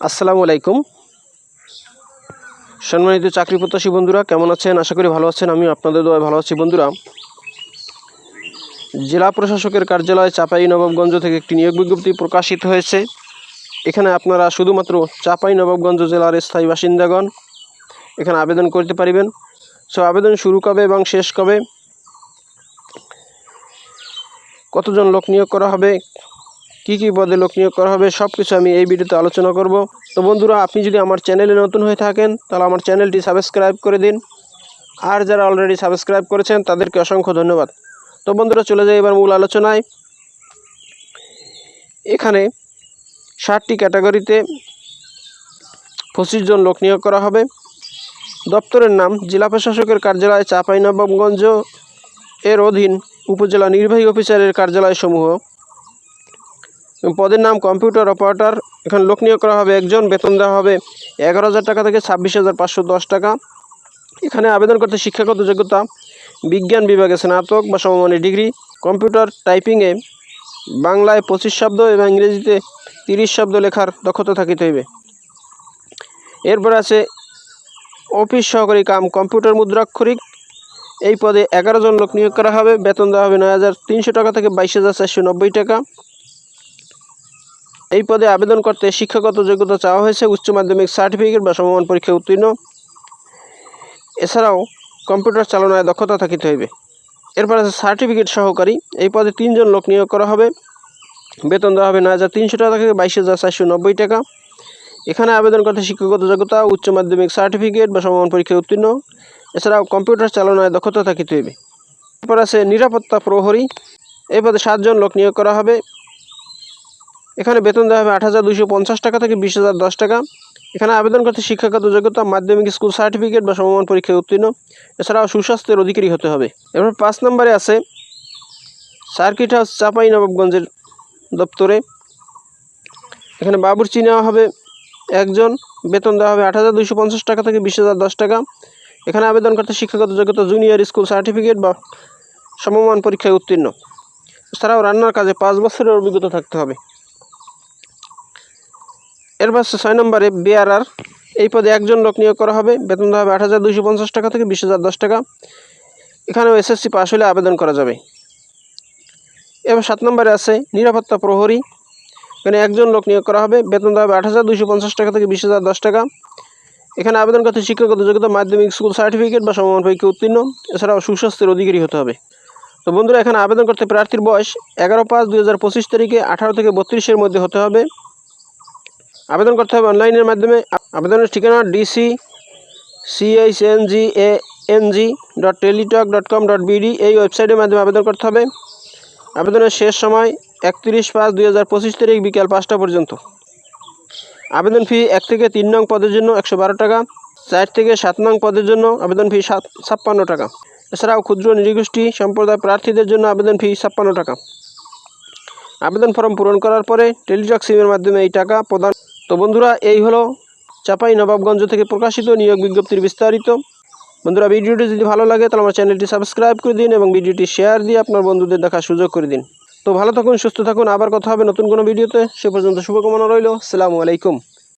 আসসালামু আলাইকুম। সম্মানিত চাকরি প্রত্যাশী বন্ধুরা, কেমন আছেন? আশা করি ভালো আছেন। আমি আপনাদের দোয়ায় ভালো আছি। বন্ধুরা, জেলা প্রশাসকের কার্যালয় চাঁপাইনবাবগঞ্জ থেকে একটি নিয়োগ বিজ্ঞপ্তি প্রকাশিত হয়েছে। এখানে আপনারা শুধুমাত্র চাঁপাইনবাবগঞ্জ জেলার স্থায়ী বাসিন্দাগণ এখানে আবেদন করতে পারিবেন। আবেদন শুরু কবে এবং শেষ কবে, কতজন লোক নিয়োগ করা হবে, কি কি পদে লোক নিয়োগ করা হবে, সব কিছু আমি এই ভিডিওতে আলোচনা করব। তো বন্ধুরা, আপনি যদি আমার চ্যানেলে নতুন হয়ে থাকেন তাহলে আমার চ্যানেলটি সাবস্ক্রাইব করে দিন, আর যারা অলরেডি সাবস্ক্রাইব করেছেন তাদেরকে অসংখ্য ধন্যবাদ। তো বন্ধুরা, চলে যাই এবার মূল আলোচনায়। এখানে 60টি ক্যাটাগরিতে 25 জন লোক নিয়োগ করা হবে। দপ্তরের নাম জেলা প্রশাসকের কার্যালয় চাঁপাইনবাবগঞ্জ এর অধীন উপজেলা নির্বাহী অফিসারের কার্যালয়সমূহ। পদের নাম কম্পিউটার অপারেটর। এখানে লোক নিয়োগ করা হবে একজন। বেতন দেওয়া হবে 11,000 টাকা থেকে 26,510 টাকা। এখানে আবেদন করতে শিক্ষাগত যোগ্যতা বিজ্ঞান বিভাগে স্নাতক বা সমমানের ডিগ্রি, কম্পিউটার টাইপিংয়ে বাংলায় 25 শব্দ এবং ইংরেজিতে 30 শব্দ লেখার দক্ষতা থাকিতে হইবে। এরপর আছে অফিস সহকারী কাম কম্পিউটার মুদ্রাক্ষরিক। এই পদে 11 জন লোক নিয়োগ করা হবে। বেতন দেওয়া হবে 9,300 টাকা থেকে 22,490 টাকা। এই পদে আবেদন করতে শিক্ষাগত যোগ্যতা চাওয়া হয়েছে উচ্চ মাধ্যমিক সার্টিফিকেট বা সমমান পরীক্ষায় উত্তীর্ণ। এছাড়াও কম্পিউটার চালনায় দক্ষতা থাকিতে হইবে। এরপর আছে সার্টিফিকেট সহকারী। এই পদে 3 জন লোক নিয়োগ করা হবে। বেতন দেওয়া হবে 9,300 টাকা থেকে 22,490 টাকা। এখানে আবেদন করতে শিক্ষাগত যোগ্যতা উচ্চ মাধ্যমিক সার্টিফিকেট বা সমমান পরীক্ষায় উত্তীর্ণ। এছাড়াও কম্পিউটার চালনায় দক্ষতা থাকিতে হইবে। এরপর আছে নিরাপত্তা প্রহরী। এই পদে 7 জন লোক নিয়োগ করা হবে। এখানে বেতন দেওয়া হবে 8,250 টাকা থেকে 20,010 টাকা। এখানে আবেদন করতে শিক্ষাগত যোগ্যতা মাধ্যমিক স্কুল সার্টিফিকেট বা সমমান পরীক্ষায় উত্তীর্ণ। এছাড়াও সুস্বাস্থ্যের অধিকারী হতে হবে। এরপর 5 নম্বরে আছে সার্কিট হাউস চাঁপাইনবাবগঞ্জের দপ্তরে। এখানে বাবুর্চি নেওয়া হবে একজন। বেতন দেওয়া হবে 8,250 টাকা থেকে 20,010 টাকা। এখানে আবেদন করতে শিক্ষাগত যোগ্যতা জুনিয়র স্কুল সার্টিফিকেট বা সমমান পরীক্ষায় উত্তীর্ণ। এছাড়াও রান্নার কাজে 5 বছরের অভিজ্ঞতা থাকতে হবে। এরপর 6 নম্বরে বেয়ারার। এই পদে 1 জন লোক নিয়োগ করা হবে। বেতন দেওয়া হবে 8,250 টাকা থেকে 20,010 টাকা। এখানেও এসএসসি পাস হলে আবেদন করা যাবে। এবার 7 নম্বরে আছে নিরাপত্তা প্রহরী। এখানে 1 জন লোক নিয়োগ করা হবে। বেতন দেওয়া হবে 8,250 টাকা থেকে 20,010 টাকা। এখানে আবেদন করতে শিক্ষাগত যোগ্যতা মাধ্যমিক স্কুল সার্টিফিকেট বা সমমান পরীক্ষায় উত্তীর্ণ। এছাড়াও সুস্বাস্থ্যের অধিকারী হতে হবে। তো বন্ধুরা, এখানে আবেদন করতে প্রার্থীর বয়স 11/5/2025 তারিখে 18 থেকে 32-এর মধ্যে হতে হবে। আবেদন করতে হবে অনলাইনের মাধ্যমে। আবেদনের ঠিকানা dc.chang.teletalk.com.bd এই ওয়েবসাইটের মাধ্যমে আবেদন করতে হবে। আবেদনের শেষ সময় 31/5/2025 তারিখ বিকাল 5টা পর্যন্ত। আবেদন ফি 1 থেকে 3 নং পদের জন্য 112 টাকা, 4 থেকে 7 নং পদের জন্য আবেদন ফি 56 টাকা। এছাড়াও ক্ষুদ্র নৃগোষ্ঠী সম্প্রদায় প্রার্থীদের জন্য আবেদন ফি 56 টাকা। আবেদন ফর্ম পূরণ করার পরে টেলিটক সিমের মাধ্যমে এই টাকা প্রদান। তো বন্ধুরা, এই হলো চাঁপাইনবাবগঞ্জ থেকে প্রকাশিত নিয়োগ বিজ্ঞপ্তির বিস্তারিত। বন্ধুরা, ভিডিওটি যদি ভালো লাগে তাহলে আমার চ্যানেলটি সাবস্ক্রাইব করে দিন এবং ভিডিওটি শেয়ার দিয়ে আপনার বন্ধুদের দেখার সুযোগ করে দিন। তো ভালো থাকুন, সুস্থ থাকুন। আবার কথা হবে নতুন কোনো ভিডিওতে। সে পর্যন্ত শুভকামনা রইল। আসসালামু আলাইকুম।